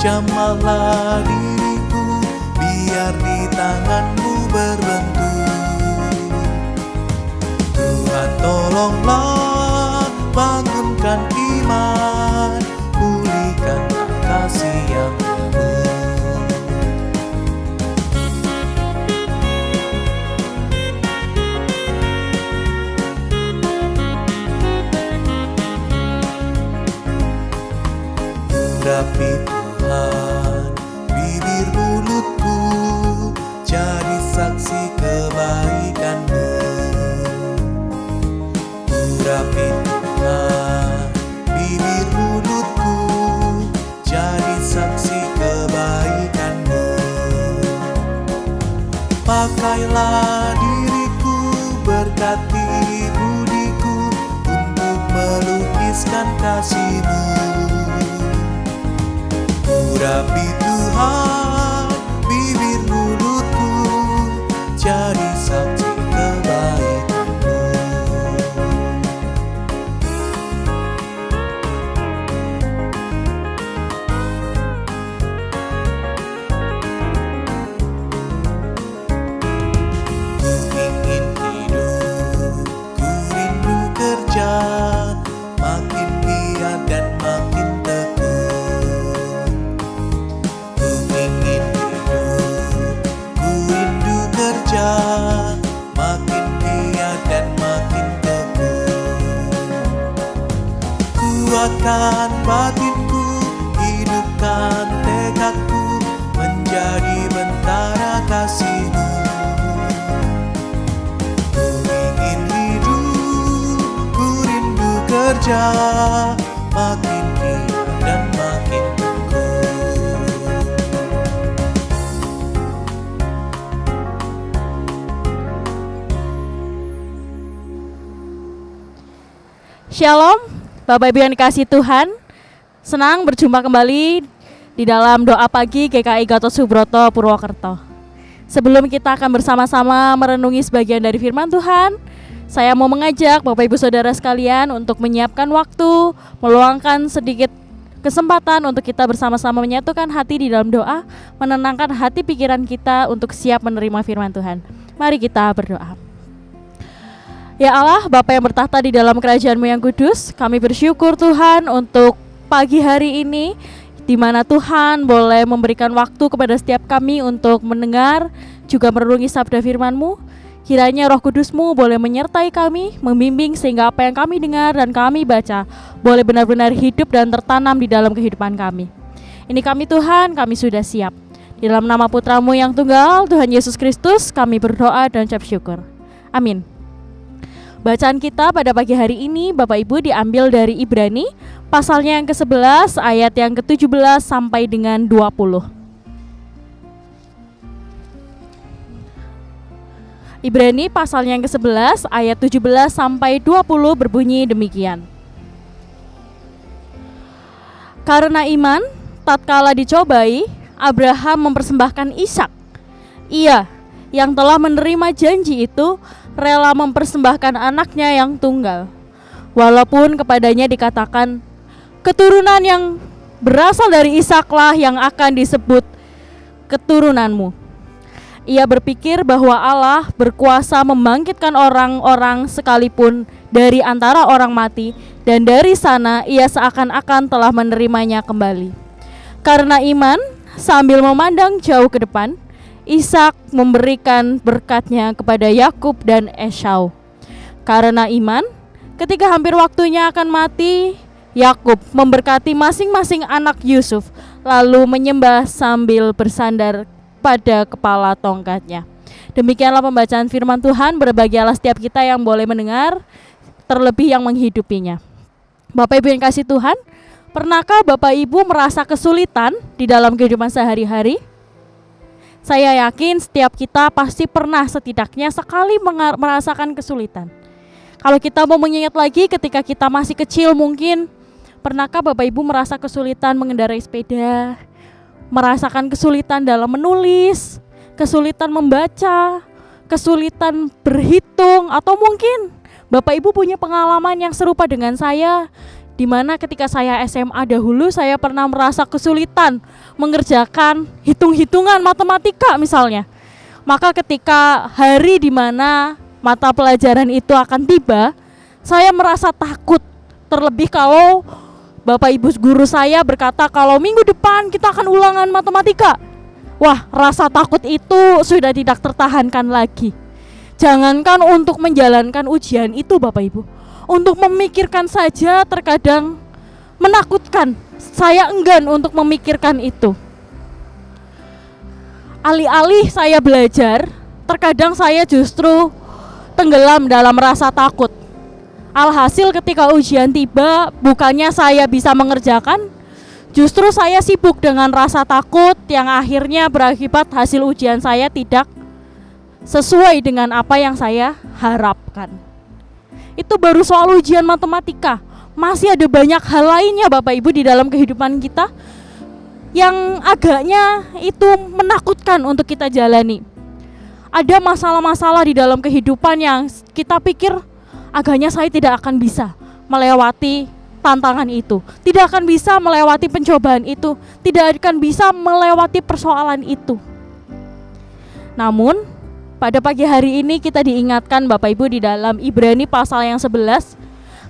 Jamahlah diriku, biar di tangan-Mu berbentuk. Tuhan tolonglah, bangunkan iman, pulihkan kasih yang penuh. Urapi Tuhan bibir mulutku, jadi saksi kebaikan-Mu. Urapi Tuhan bibir mulutku, jadi saksi kebaikan-Mu. Pakailah diriku, berkati budiku, untuk melukiskan kasih-Mu. Urapi Tuhan bibir mulutku, jadi saksi kebaikan-Mu. Ku ingin hidup, ku rindu kerja, makin giat dan makin tekun. Ku ingin hidup, ku rindu kerja, makin giat dan makin tekun. Kuatkan batinku, hidupkan tekadku, menjadi bentara kasih-Mu. Ku ingin hidup, ku rindu kerja, makin giat dan makin tekun. Shalom, Bapak Ibu yang dikasihi Tuhan. Senang berjumpa kembali di dalam doa pagi GKI Gatot Subroto Purwokerto. Sebelum kita akan bersama-sama merenungi sebagian dari firman Tuhan, saya mau mengajak Bapak Ibu Saudara sekalian untuk menyiapkan waktu, meluangkan sedikit kesempatan untuk kita bersama-sama menyatukan hati di dalam doa, menenangkan hati pikiran kita untuk siap menerima firman Tuhan. Mari kita berdoa. Ya Allah, Bapa yang bertahta di dalam kerajaan-Mu yang kudus, kami bersyukur Tuhan untuk pagi hari ini, di mana Tuhan boleh memberikan waktu kepada setiap kami untuk mendengar, juga merenungi sabda firman-Mu. Kiranya Roh Kudus-Mu boleh menyertai kami, membimbing sehingga apa yang kami dengar dan kami baca boleh benar-benar hidup dan tertanam di dalam kehidupan kami. Ini kami Tuhan, kami sudah siap. Di dalam nama Putra-Mu yang tunggal, Tuhan Yesus Kristus, kami berdoa dan ucap syukur. Amin. Bacaan kita pada pagi hari ini Bapak Ibu diambil dari Ibrani pasalnya yang ke-11 ayat yang ke-17 sampai dengan 20. Ibrani pasalnya yang ke-11 ayat 17 sampai 20 berbunyi demikian. Karena iman, tatkala dicobai, Abraham mempersembahkan Ishak. Ia yang telah menerima janji itu rela mempersembahkan anaknya yang tunggal, walaupun kepadanya dikatakan, keturunan yang berasal dari Ishaklah yang akan disebut keturunanmu. Ia berpikir bahwa Allah berkuasa membangkitkan orang-orang sekalipun dari antara orang mati, dan dari sana ia seakan-akan telah menerimanya kembali. Karena iman, sambil memandang jauh ke depan, Ishak memberikan berkatnya kepada Yakub dan Esau. Karena iman, ketika hampir waktunya akan mati, Yakub memberkati masing-masing anak Yusuf, lalu menyembah sambil bersandar pada kepala tongkatnya. Demikianlah pembacaan firman Tuhan. Berbahagialah setiap kita yang boleh mendengar, terlebih yang menghidupinya. Bapak Ibu yang kasih Tuhan, pernahkah Bapak Ibu merasa kesulitan di dalam kehidupan sehari-hari? Saya yakin setiap kita pasti pernah setidaknya sekali merasakan kesulitan. Kalau kita mau mengingat lagi ketika kita masih kecil mungkin, pernahkah Bapak Ibu merasa kesulitan mengendarai sepeda, merasakan kesulitan dalam menulis, kesulitan membaca, kesulitan berhitung, atau mungkin Bapak Ibu punya pengalaman yang serupa dengan saya, Dimana ketika saya SMA dahulu, saya pernah merasa kesulitan mengerjakan hitung-hitungan matematika misalnya. Maka ketika hari dimana mata pelajaran itu akan tiba, saya merasa takut. Terlebih kalau Bapak Ibu guru saya berkata kalau minggu depan kita akan ulangan matematika. Wah, rasa takut itu sudah tidak tertahankan lagi. Jangankan untuk menjalankan ujian itu Bapak Ibu, untuk memikirkan saja terkadang menakutkan. Saya enggan untuk memikirkan itu. Alih-alih saya belajar, terkadang saya justru tenggelam dalam rasa takut. Alhasil ketika ujian tiba, bukannya saya bisa mengerjakan, justru saya sibuk dengan rasa takut yang akhirnya berakibat hasil ujian saya tidak sesuai dengan apa yang saya harapkan. Itu baru soal ujian matematika. Masih ada banyak hal lainnya Bapak Ibu di dalam kehidupan kita yang agaknya itu menakutkan untuk kita jalani. Ada masalah-masalah di dalam kehidupan yang kita pikir agaknya saya tidak akan bisa melewati tantangan itu, tidak akan bisa melewati pencobaan itu, tidak akan bisa melewati persoalan itu. Namun pada pagi hari ini kita diingatkan Bapak Ibu di dalam Ibrani pasal yang 11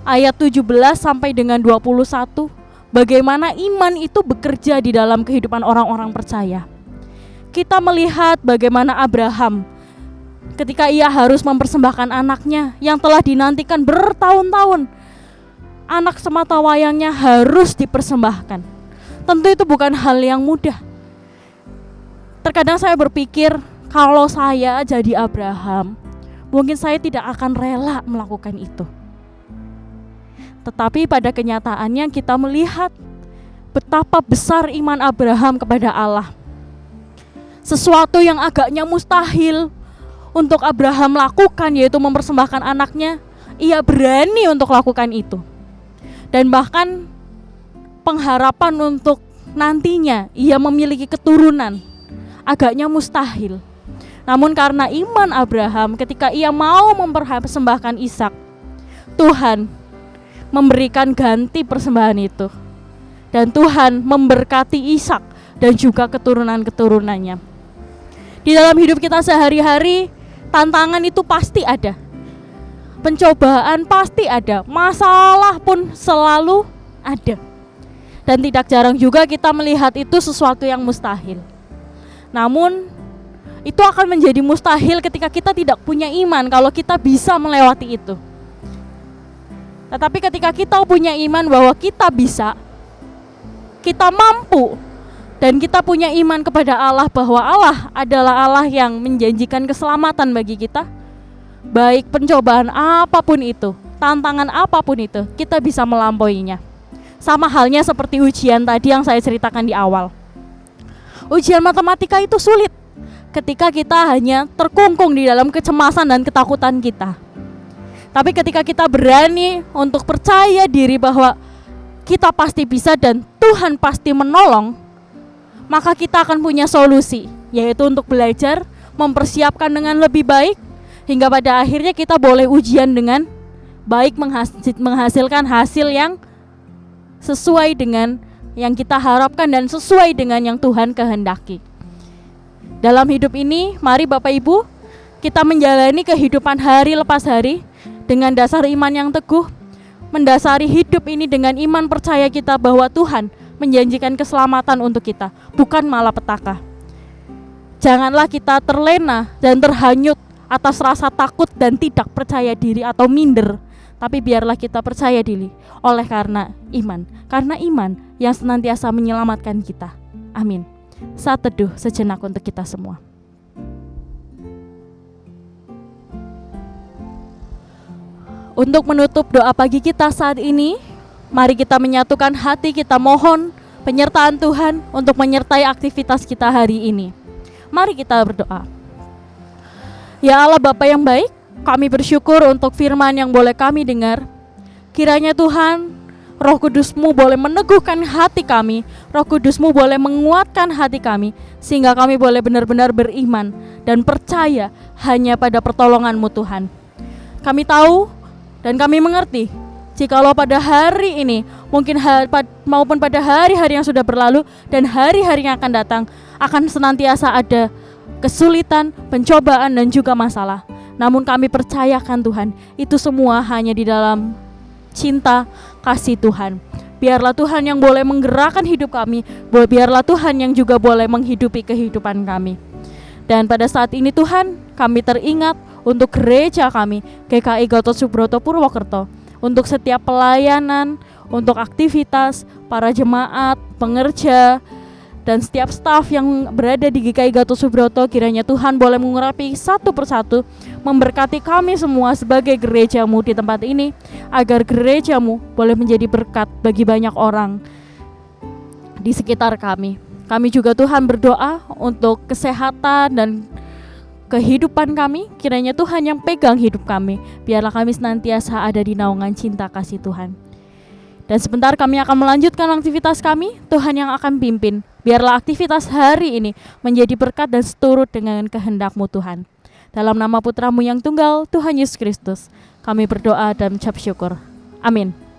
ayat 17 sampai dengan 21, bagaimana iman itu bekerja di dalam kehidupan orang-orang percaya. Kita melihat bagaimana Abraham ketika ia harus mempersembahkan anaknya yang telah dinantikan bertahun-tahun, anak semata wayangnya harus dipersembahkan. Tentu itu bukan hal yang mudah. Terkadang saya berpikir, kalau saya jadi Abraham, mungkin saya tidak akan rela melakukan itu. Tetapi pada kenyataannya kita melihat betapa besar iman Abraham kepada Allah. Sesuatu yang agaknya mustahil untuk Abraham lakukan, yaitu mempersembahkan anaknya, ia berani untuk lakukan itu. Dan bahkan pengharapan untuk nantinya ia memiliki keturunan agaknya mustahil. Namun karena iman Abraham, ketika ia mau mempersembahkan Ishak, Tuhan memberikan ganti persembahan itu. Dan Tuhan memberkati Ishak dan juga keturunan-keturunannya. Di dalam hidup kita sehari-hari, tantangan itu pasti ada. Pencobaan pasti ada, masalah pun selalu ada. Dan tidak jarang juga kita melihat itu sesuatu yang mustahil. Namun itu akan menjadi mustahil ketika kita tidak punya iman kalau kita bisa melewati itu. Tetapi ketika kita punya iman bahwa kita bisa, kita mampu, dan kita punya iman kepada Allah bahwa Allah adalah Allah yang menjanjikan keselamatan bagi kita, baik pencobaan apapun itu, tantangan apapun itu, kita bisa melampauinya. Sama halnya seperti ujian tadi yang saya ceritakan di awal. Ujian matematika itu sulit ketika kita hanya terkungkung di dalam kecemasan dan ketakutan kita. Tapi ketika kita berani untuk percaya diri bahwa kita pasti bisa dan Tuhan pasti menolong, maka kita akan punya solusi, yaitu untuk belajar, mempersiapkan dengan lebih baik, hingga pada akhirnya kita boleh ujian dengan baik, menghasilkan hasil yang sesuai dengan yang kita harapkan dan sesuai dengan yang Tuhan kehendaki. Dalam hidup ini, mari Bapak Ibu, kita menjalani kehidupan hari lepas hari dengan dasar iman yang teguh, mendasari hidup ini dengan iman percaya kita bahwa Tuhan menjanjikan keselamatan untuk kita, bukan malapetaka. Janganlah kita terlena dan terhanyut atas rasa takut dan tidak percaya diri atau minder, tapi biarlah kita percaya diri oleh karena iman yang senantiasa menyelamatkan kita. Amin. Saat teduh sejenak untuk kita semua. Untuk menutup doa pagi kita saat ini, mari kita menyatukan hati, kita mohon penyertaan Tuhan untuk menyertai aktivitas kita hari ini. Mari kita berdoa. Ya Allah Bapa yang baik, kami bersyukur untuk firman yang boleh kami dengar. Kiranya Tuhan, Roh Kudus-Mu boleh meneguhkan hati kami, Roh Kudus-Mu boleh menguatkan hati kami, sehingga kami boleh benar-benar beriman dan percaya hanya pada pertolongan-Mu Tuhan. Kami tahu dan kami mengerti, jikalau pada hari ini maupun pada hari-hari yang sudah berlalu dan hari-hari yang akan datang, akan senantiasa ada kesulitan, pencobaan dan juga masalah. Namun kami percayakan Tuhan, itu semua hanya di dalam cinta kasih Tuhan. Biarlah Tuhan yang boleh menggerakkan hidup kami, biarlah Tuhan yang juga boleh menghidupi kehidupan kami. Dan pada saat ini Tuhan, kami teringat untuk gereja kami, GKI Gatot Subroto Purwokerto, untuk setiap pelayanan, untuk aktivitas, para jemaat, pengerja, dan setiap staf yang berada di GKI Gatot Subroto. Kiranya Tuhan boleh mengurapi satu persatu, memberkati kami semua sebagai gereja-Mu di tempat ini, agar gereja-Mu boleh menjadi berkat bagi banyak orang di sekitar kami. Kami juga Tuhan berdoa untuk kesehatan dan kehidupan kami. Kiranya Tuhan yang pegang hidup kami, biarlah kami senantiasa ada di naungan cinta kasih Tuhan. Dan sebentar kami akan melanjutkan aktivitas kami, Tuhan yang akan pimpin. Biarlah aktivitas hari ini menjadi berkat dan seturut dengan kehendak-Mu Tuhan. Dalam nama Putra-Mu yang tunggal, Tuhan Yesus Kristus, kami berdoa dan mengucap syukur. Amin.